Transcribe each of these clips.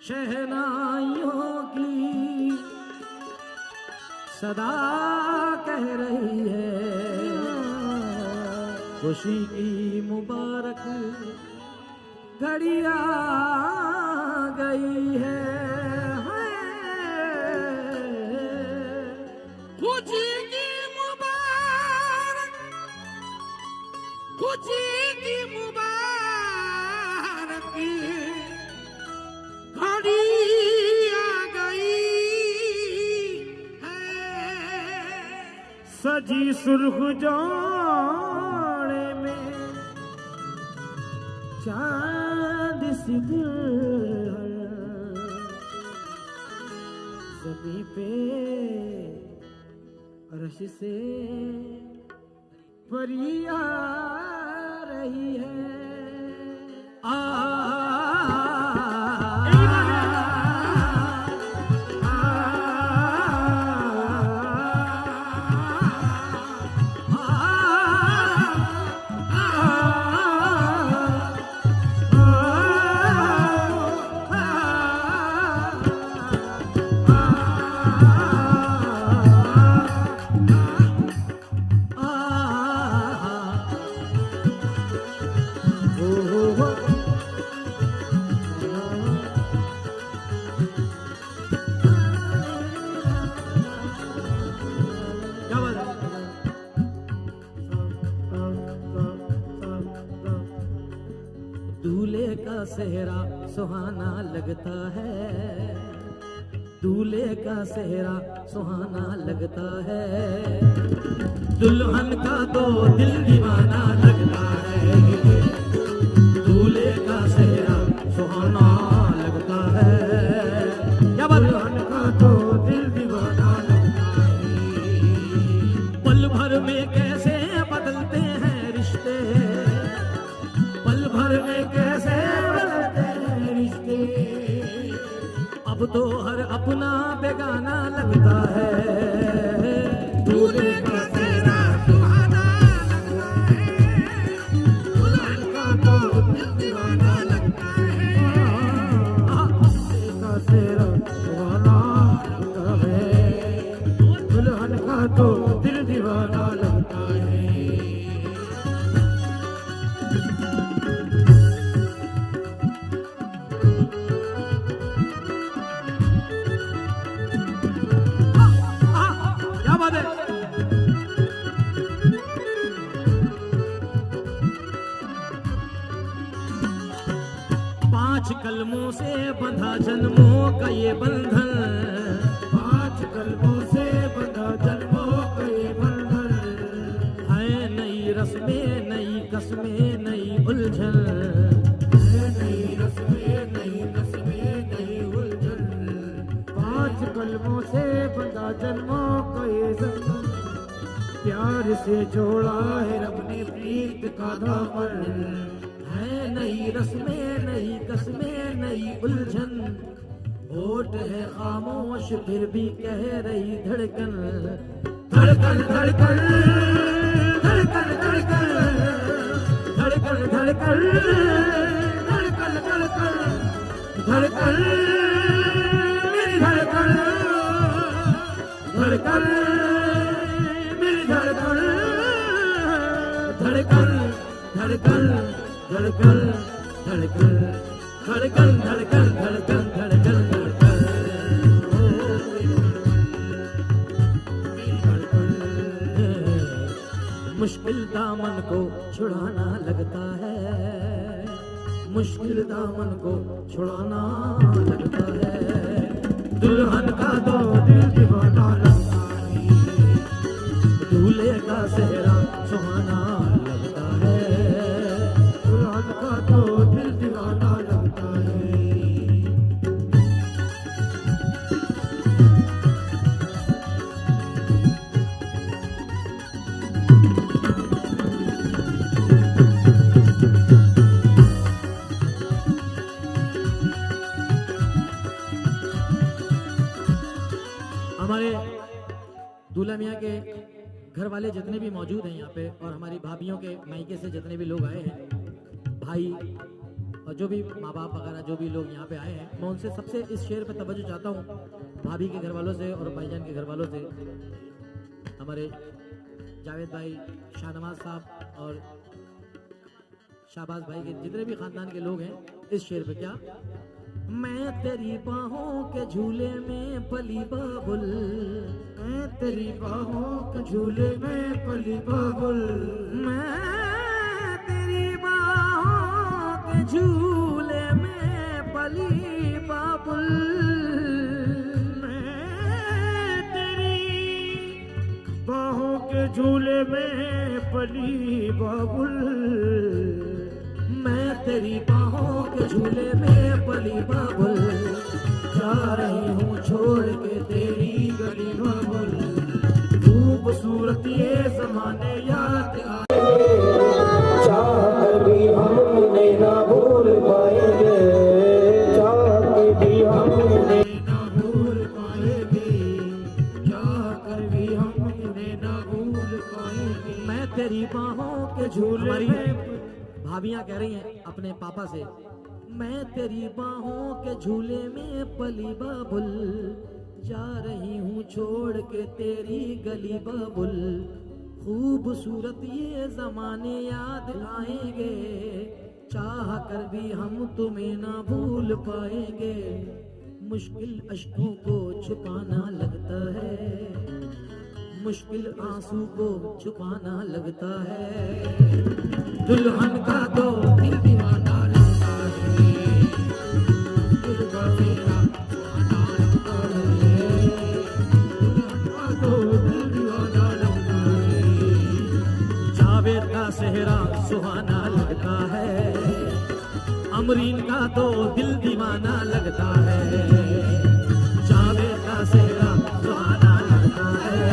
शहनाइयों की सदा कह रही है, खुशी की मुबारक घड़ी आ गई है। खुशी की मुबारक, खुशी की मुबारक घड़ी आ गई है। सजी सुर्ख जोड़े में चांद सी दुल्हन, ज़मीं पे अर्श से परी आ रही है। दूल्हे का सेहरा सुहाना लगता है, दूल्हे का सेहरा सुहाना लगता है, दुल्हन का तो दिल दीवाना लगता है। दूल्हे का सेहरा सुहाना लगता है, दुल्हन का तो दिल दीवाना लगता है। पल भर में कैसे बदलते हैं रिश्ते, पल भर में कैसे बदलते हैं रिश्ते, अब तो हर अपना बेगाना लगता है। दूल्हे का सेहरा सुहाना लगता है, दुल्हन का तो दिल दीवाना लगता है। दूल्हे का सेहरा सुहाना लगता है, दुल्हन का तो दिल दीवाना लगता है। पांच कलमों से बंधा जन्मों का ये बंधन, पांच कलमों से बंधा जन्मों का ये बंधन, है नई रस्में नई कस्में नई उलझन, है नई रस्में नई कस्में नई उलझन। पांच कलमों से बंधा जन्मों का ये बंधन, प्यार से जोड़ा है रब ने प्रीत का दामन, है नई रस्में नई कस्में नई उलझन। होठ है खामोश फिर भी कह रही धड़कन, धड़कन धड़कन धड़कन धड़कन धड़कन धड़कन धड़कन धड़कन धड़कन मेरी धड़कन धड़कन मेरी धड़कन धड़कन धड़कन धड़कन धड़कन धड़कन धड़कन धड़कन धड़कन धड़कन। मुश्किल दामन को छुड़ाना लगता है, मुश्किल दामन को छुड़ाना लगता है, दुल्हन का तो दिल दीवाना लगता है। दूल्हे का सेहरा सुहाना लगता है, दुल्हन का तो दिल दीवाना लगता है। हमारे दूल्हा मियाँ के घर वाले जितने भी मौजूद हैं यहाँ पे, और हमारी भाभियों के मायके से जितने भी लोग आए हैं, भाई और जो भी माँ बाप वगैरह जो भी लोग यहाँ पे आए हैं, मैं उनसे सबसे इस शेर पे तवज्जो चाहता हूँ, भाभी के घर वालों से और भाईजान के घर वालों से, हमारे जावेद भाई, शाहनवाज साहब और शाहबाज भाई के जितने भी खानदान के लोग हैं, इस शेर पे क्या, मैं तेरी बाहों के झूले में पली बाबुल, मैं तेरी बाहों के झूले में पली बाबुल, मैं तेरी बाहों के झूले में पली बाबुल, मैं तेरी बाहों के झूले में पली बाबुल, मैं तेरी बाहों के झूले में पली बाबुल, जा रही हूँ छोड़ के तेरी गली बाबुल, खूबसूरत ये जमाने याद आए, चाह कर भी हम उन्हें ना भूल पाएंगे, चाह कर भी हम उन्हें ना भूल पाएंगे, चाह कर भी हम उन्हें ना भूल पाएंगे, मैं तेरी बाहों के झूले में। भाभियां कह रही हैं अपने पापा से, मैं तेरी बाहों के झूले में पली बाबुल, जा रही हूँ छोड़ के तेरी गली बाबुल, खूबसूरत ये जमाने याद आएंगे, चाह कर भी हम तुम्हें ना भूल पाएंगे, मुश्किल अश्कों को छुपाना लगता है, मुश्किल आंसू को छुपाना लगता है, दुल्हन का तो दिल दीवाना लगता है, दिल का मेरा सुहाना लगता है, दुल्हन का तो दिल दीवाना लगता है, जावेद का सेहरा सुहाना लगता है, अमरीन का तो दिल दीवाना लगता है, जावेद का सेहरा सुहाना लगता है,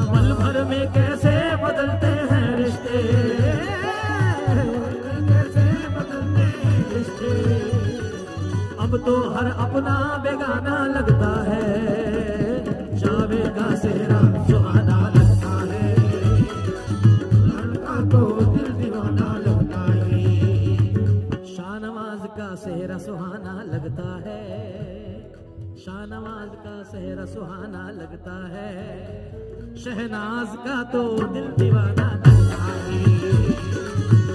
पल भर में कैसे बदलते हैं रिश्ते, कैसे बदलते हैं रिश्ते, अब तो हर अपना बेगाना लगता है, जावेद का सेहरा सुहाना लगता है, लड़का तो दिल दीवाना लगता है, शाहनवाज का सेहरा सुहाना लगता है, शाहनवाज का सेहरा सुहाना लगता है, शहनाज का तो दिल दीवाना लगता है,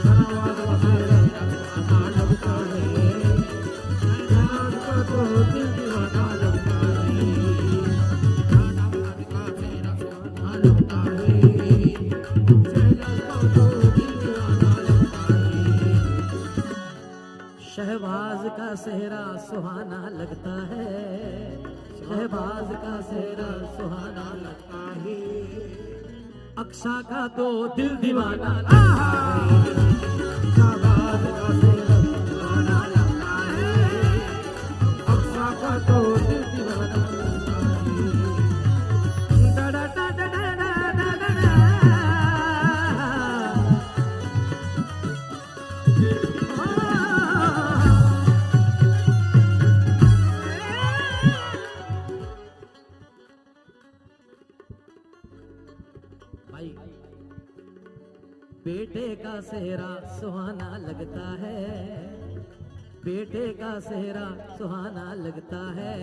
शहनाज का सेहरा सुहाना लगता है, शहनाज का तो दिल दीवाना लगता है, शहनाज का सेहरा सुहाना लगता है, शहनाज का तो दिल दीवाना लगता है, शहबाज का सेहरा सुहाना लगता है, शहबाज का सेहरा सुहाना लगता है, अक्सा का तो दिल दीवाना लगता है, शहबाज का सेहरा सुहाना लगता है, अक्सा का तो दिल दीवाना लगता है, डा डा डा डा डा डा डा डा, बेटे का सेहरा सुहाना लगता है, बेटे का सेहरा सुहाना लगता है,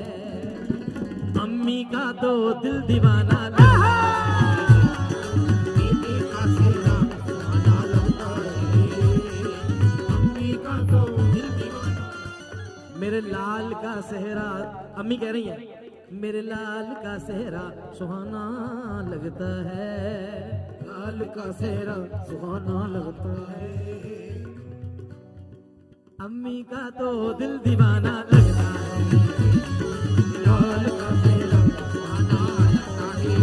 अम्मी का तो दिल दीवाना लगता है, बेटे का सेहरा सुहाना लगता है, अम्मी का तो दिल दीवाना, मेरे लाल का सेहरा, अम्मी कह रही है मेरे लाल का सेहरा सुहाना लगता है, लाल का सेहरा सुहाना लगता है, अम्मी का तो दिल दीवाना लगता है, लाल का सेहरा सुहाना लगता है,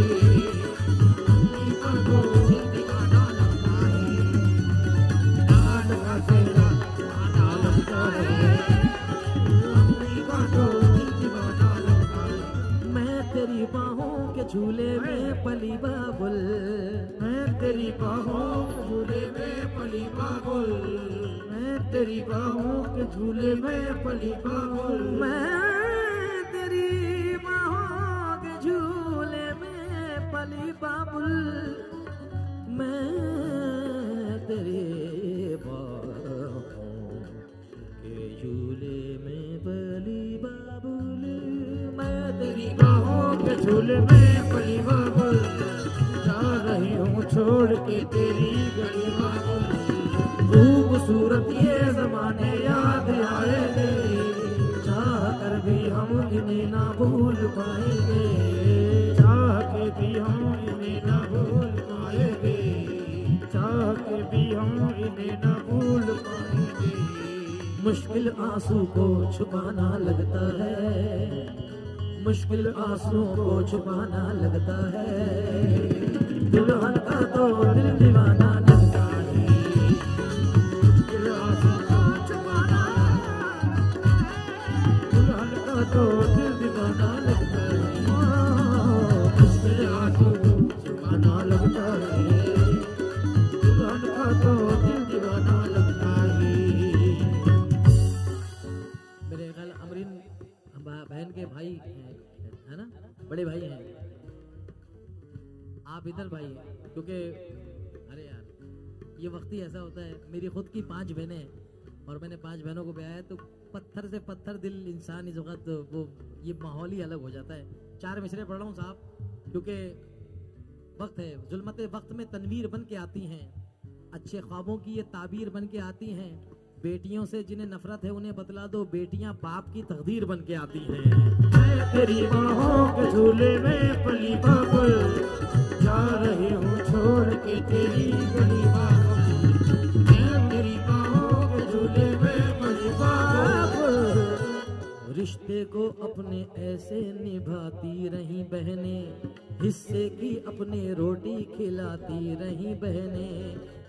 अम्मी का तो दिल दीवाना लगता है, लाल का सेहरा सुहाना लगता है, अम्मी का तो दिल दीवाना लगता है, मैं तेरी बाहों के झूले में पली बाबुल, मैं तेरी बाहों के झूले में पली बाबुल, मैं तेरी बाहों के झूले में पली बाबुल, मैं तेरी बाहों के झूले में पली बाबुल, मैं झूले में पली बाबुल, जा रही हूँ छोड़ के तेरी गली बाबुल। खूबसूरत ये जमाने याद आएंगे, चाह कर भी हम इन्हें ना भूल पाएंगे, चाह के भी हम इन्हें ना भूल पाएंगे, चाह के भी हम इन्हें ना भूल पाएंगे। मुश्किल आंसू को छुपाना लगता है, मुश्किल आंसू को छुपाना लगता है, दुल्हन का तो दिल दीवाना लगता है। मुश्किल आंसू को छुपाना, दुल्हन का तो दिल दीवाना लगता है, मुश्किल आंसू को छुपाना लगता है, दुल्हन का तो दिल दीवाना लगता है। मेरे ख्याल अमरीन बहन के भाई है ना, बड़े भाई हैं आप, इधर भाई हैं, क्योंकि अरे यार ये वक्त ही ऐसा होता है। मेरी खुद की 5 बहनें हैं और मैंने 5 बहनों को ब्याया है, तो पत्थर से पत्थर दिल इंसान इस वक्त वो ये माहौल ही अलग हो जाता है। 4 मिसरे पढ़ रहा हूँ साहब, क्योंकि वक्त है, जुल्मत वक्त में तनवीर बन के आती हैं, अच्छे ख्वाबों की ये ताबीर बन के आती हैं, बेटियों से जिन्हें नफरत है उन्हें बतला दो, बेटियां बाप की तकदीर बन के आती हैं। मैं तेरी बाहों के झूले में पली बाबुल, जा रही हूँ छोड़ के तेरी गली बाबुल। मैं तेरी बाहों के झूले में पली बाबुल। रिश्ते को अपने ऐसे निभाती रही बहनें, हिस्से की अपने रोटी खिलाती रही बहनें,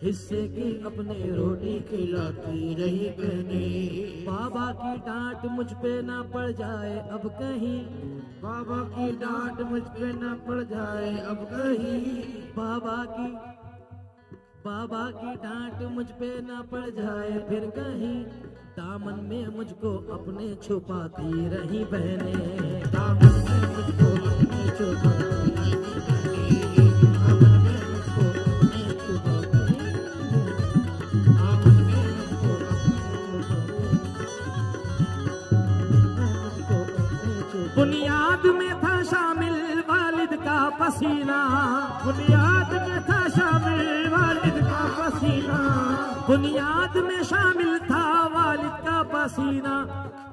हिस्से की अपने रोटी खिलाती रही बहनें। बाबा की डांट मुझ पे ना पड़ जाए अब कहीं, बाबा की डांट मुझ पे ना पड़ जाए अब कहीं, बाबा की डांट मुझ पे ना पड़ जाए फिर कहीं, दामन में मुझको अपने छुपाती रही बहनें, दामन में मुझको अपने छुपाती रही बहनें, दामन में मुझको अपने छुपाती रही बहनें, दामन में मुझको अपने छुपाती। बुनियाद में था शामिल वालिद का पसीना, बुनियाद में था शामिल वालिद का पसीना, बुनियाद में शामिल था वालिद का पसीना,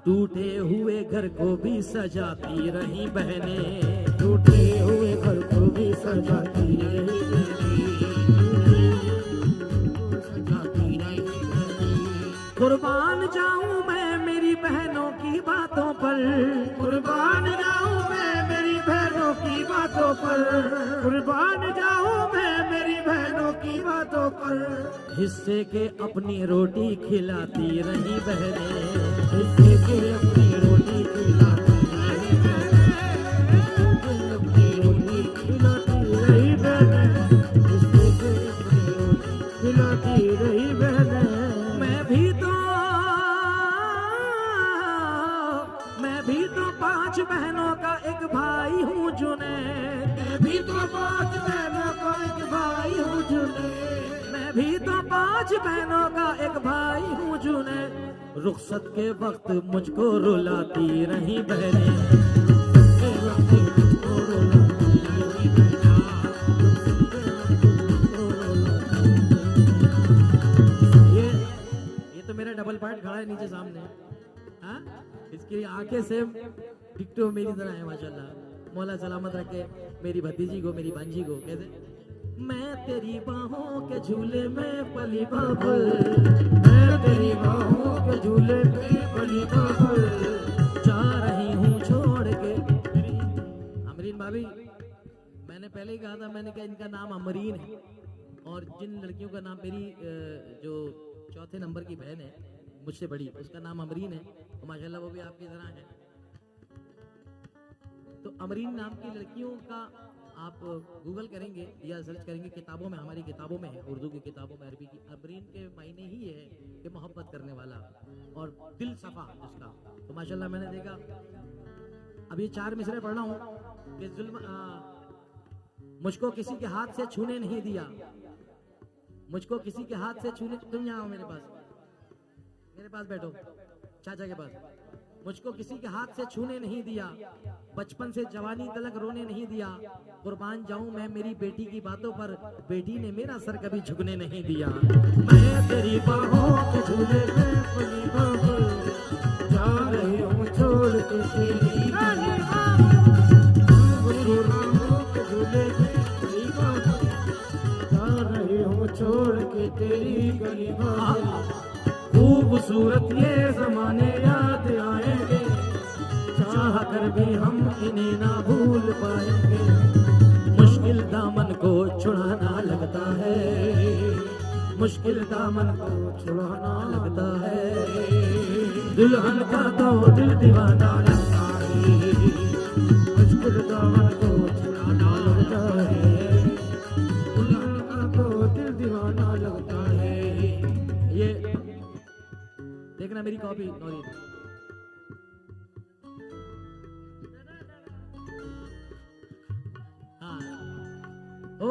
टूटे हुए घर को भी सजाती रही बहनें, टूटे हुए घर को भी सजाती रही बहनें, सजाती रही बहनें। कुर्बान जाऊं मैं मेरी बहनों की बातों पर, कुर्बान जाऊं मैं मेरी बहनों की बातों पर, कुर्बान जाऊं मैं मेरी बहनों की बातों पर, हिस्से के अपनी रोटी खिलाती रही बहनें, हिस्से के अपनी रोटी खिलाती रही बहनें, हिस्से के अपनी रोटी खिलाती रही बहनें, हिस्से के अपनी रोटी खिलाती रही बहनें। मैं भी तो 5 बहनों का एक भाई हूँ जुनैद, मैं भी तो 5 बहनों का एक भाई हूँ जुनैद, मैं भी तो 5 बहनों का एक भाई हूँ जुनैद, रुखसत के वक्त मुझको रुलाती रही बहनें, ये तो मेरा डबल पार्ट खड़ा है नीचे सामने, हाँ इसकी आंखें सेम डिक्टो मेरी तरह है माशाल्लाह। मौला सलामत रखे मेरी भतीजी को, मेरी भांजी को। कैसे? मैं तेरी बाहों के झूले में पली बाबुल, मैं तेरी बाहों के झूले में पली बाबुल, जा रही हूँ छोड़ के। अमरीन भाभी, मैंने पहले ही कहा था, मैंने कहा इनका नाम अमरीन है, और जिन लड़कियों का नाम, मेरी जो 4थे नंबर की बहन है मुझसे बड़ी, उसका नाम अमरीन है, और माशाल्लाह वो भी आपकी तरह है। तो अमरीन नाम की लड़कियों का आप गूगल करेंगे या सर्च करेंगे, किताबों में, हमारी किताबों में है, उर्दू की किताबों में, अरबी की। अमरीन के मायने ही ये है कि मोहब्बत करने वाला और दिल सफा जिसका। तो माशाल्लाह मैंने देखा, अब ये 4 मिसरे पढ़ रहा हूँ कि जुल्म मुझको किसी के हाथ से छूने नहीं दिया, मुझको किसी के हाथ से छूने। तुम यहाँ आओ मेरे पास बैठो, चाचा के पास। मुझको किसी के हाथ से छूने नहीं दिया, बचपन से जवानी तलक रोने नहीं दिया। कुर्बान जाऊं मैं मेरी बेटी की बातों पर, बेटी ने मेरा सर कभी झुकने नहीं दिया। मैं तेरी बाहों के झूले में पली बाबुल, जा रही हूँ छोड़ के तेरी गली बाबुल, जा रही हूँ छोड़ के तेरी गली बाबुल। खूबसूरत ये जमाने याद आएंगे, चाह कर भी हम इन्हें ना भूल पाएंगे। मुश्किल दामन को छुड़ाना लगता है, मुश्किल दामन को छुड़ाना लगता है। दुल्हन का तो दिल दीवाना लगता है, मुश्किल दामन को छुड़ाना लगता है। दुल्हन का तो दिल दीवाना लगता है। ये देखना मेरी कॉपी नौरीन। हाँ। ओ